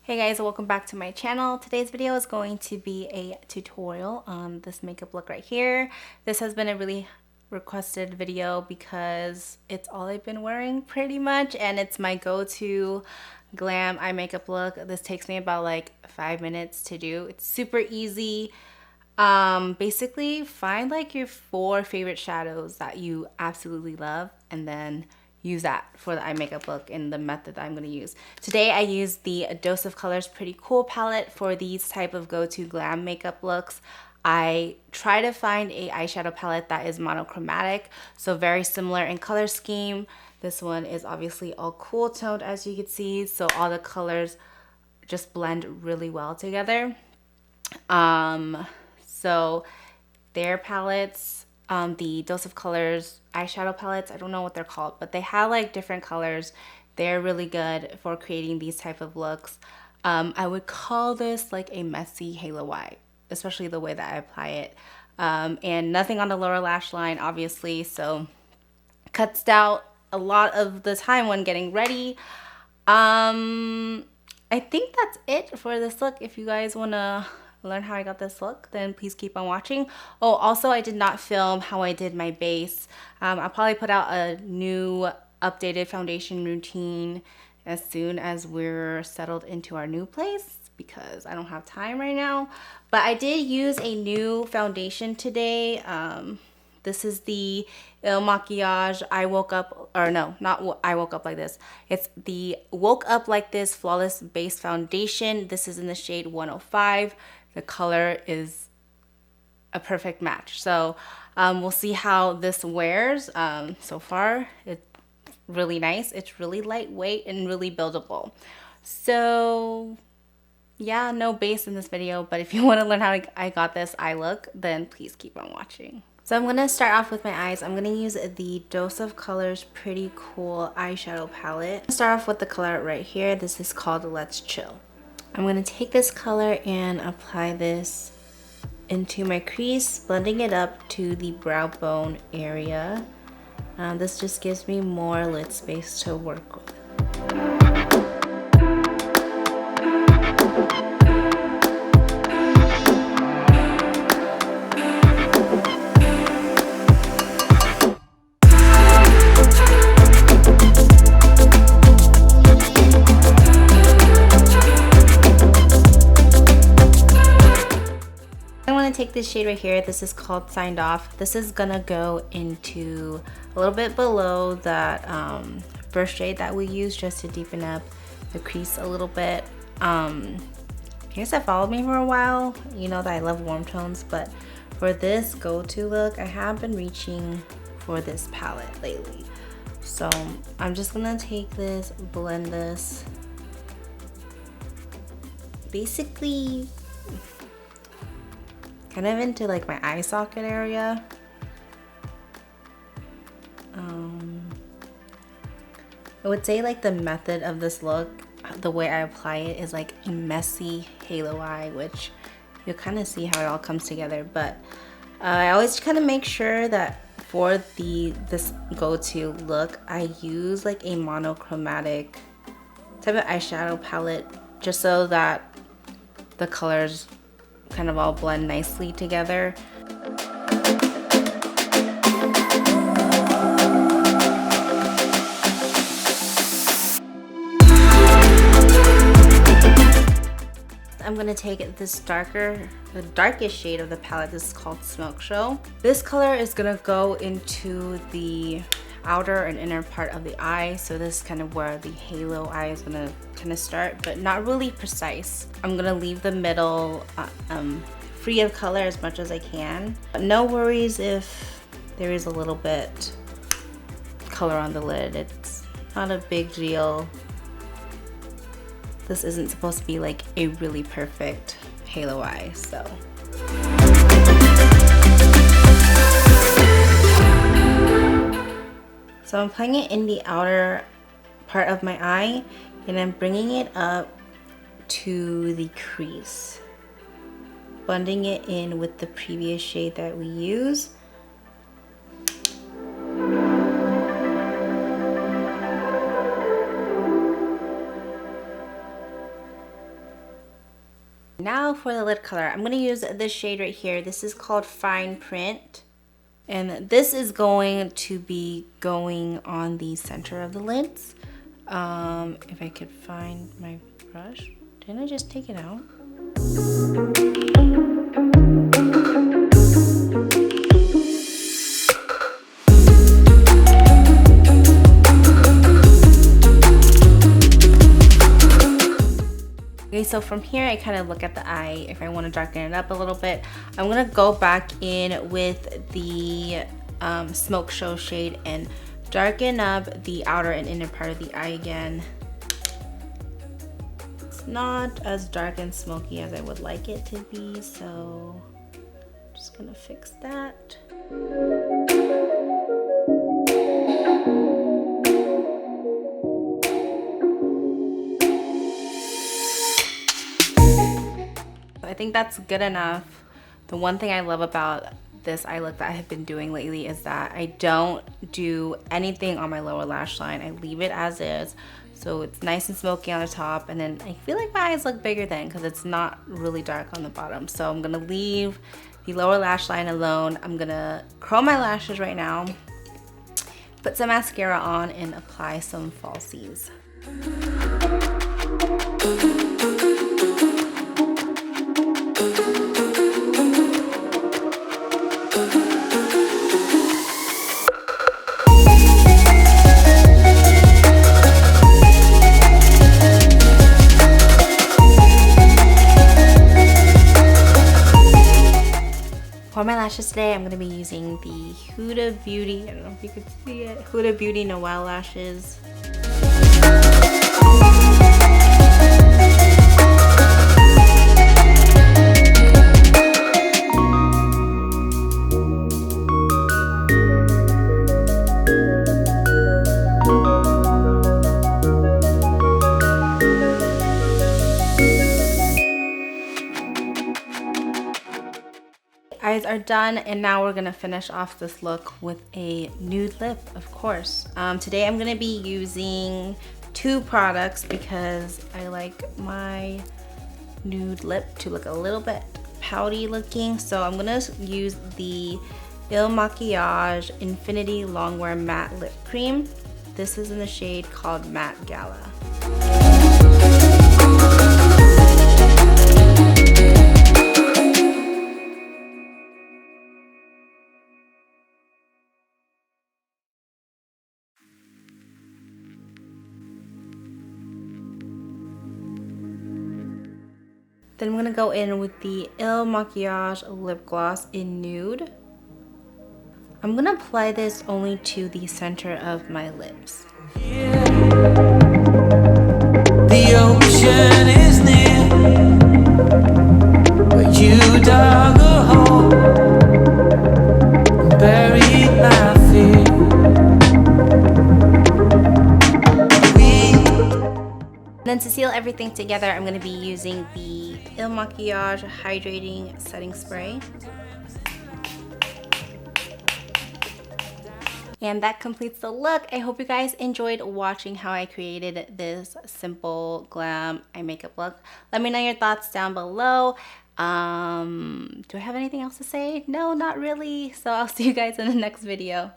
Hey guys, welcome back to my channel. Today's video is going to be a tutorial on this makeup look right here. This has been a really requested video because it's all I've been wearing pretty much, and it's my go-to glam eye makeup look. This takes me about like 5 minutes to do. It's super easy. Basically find like your 4 favorite shadows that you absolutely love and then use that for the eye makeup look in the method that I'm going to use. Today I use the Dose of Colors Pretty Cool palette for these type of go-to glam makeup looks. I try to find a eyeshadow palette that is monochromatic, so very similar in color scheme. This one is obviously all cool toned, as you can see, so all the colors just blend really well together. So their palettes, the Dose of Colors eyeshadow palettes, I don't know what they're called, but they have like different colors. They're really good for creating these type of looks. I would call this like a messy halo eye, especially the way that I apply it. And nothing on the lower lash line, obviously, so cuts out a lot of the time when getting ready. I think that's it for this look. If you guys want to learn how I got this look, then please keep on watching. Oh, also I did not film how I did my base. I'll probably put out a new updated foundation routine as soon as we're settled into our new place because I don't have time right now. But I did use a new foundation today. This is the Makiage I Woke Up, or no, not I Woke Up Like This. It's the Woke Up Like This Flawless Base Foundation. This is in the shade 105. The color is a perfect match. So we'll see how this wears. So far, it's really nice. It's really lightweight and really buildable. So yeah, no base in this video, but if you want to learn how I got this eye look, then please keep on watching. So I'm going to start off with my eyes. I'm going to use the Dose of Colors Pretty Cool eyeshadow palette. Start off with the color right here. This is called Let's Chill. I'm going to take this color and apply this into my crease, blending it up to the brow bone area. This just gives me more lid space to work with. Take this shade right here. This is called Signed Off. This is gonna go into a little bit below that first shade that we used, just to deepen up the crease a little bit. You guys have followed me for a while, you know that I love warm tones, but for this go-to look, I have been reaching for this palette lately. So I'm just gonna take this, blend this, basically kind of into like my eye socket area. I would say like the method of this look, the way I apply it, is like a messy halo eye, which you'll kind of see how it all comes together. But I always kind of make sure that for this go-to look, I use like a monochromatic type of eyeshadow palette, just so that the colors kind of all blend nicely together. I'm gonna take this the darkest shade of the palette. This is called Smoke Show. This color is gonna go into the outer and inner part of the eye, so this is kind of where the halo eye is gonna kind of start, but not really precise. I'm gonna leave the middle free of color as much as I can. But no worries if there is a little bit color on the lid. It's not a big deal. This isn't supposed to be like a really perfect halo eye, so. So I'm putting it in the outer part of my eye, and I'm bringing it up to the crease, blending it in with the previous shade that we used. Now for the lid color, I'm going to use this shade right here. This is called Fine Print. And this is going to be going on the center of the lids. If I could find my brush. Didn't I just take it out? Okay, so from here I kind of look at the eye if I want to darken it up a little bit. I'm gonna go back in with the Smoke Show shade and darken up the outer and inner part of the eye again. It's not as dark and smoky as I would like it to be, so I'm just gonna fix that. I think that's good enough. The one thing I love about this eye look that I have been doing lately is that I don't do anything on my lower lash line. I leave it as is. So it's nice and smoky on the top, and then I feel like my eyes look bigger then because it's not really dark on the bottom. So I'm gonna leave the lower lash line alone. I'm gonna curl my lashes right now, put some mascara on, and apply some falsies. For my lashes today, I'm going to be using the Huda Beauty, I don't know if you can see it, Huda Beauty Noelle lashes. Eyes are done, and now we're gonna finish off this look with a nude lip, of course. Today I'm gonna be using 2 products because I like my nude lip to look a little bit pouty looking. So I'm gonna use the Makiage Infinity Longwear Matte Lip Cream. This is in the shade called Matte Gala. Then I'm gonna go in with the Makiage Lip Gloss in Nude. I'm gonna apply this only to the center of my lips. Yeah. The ocean is near, where you dug a hole, buried my fear. And then to seal everything together, I'm going to be using the Makiage Hydrating Setting Spray. And that completes the look. I hope you guys enjoyed watching how I created this simple glam eye makeup look. Let me know your thoughts down below. Do I have anything else to say? No, not really. So I'll see you guys in the next video.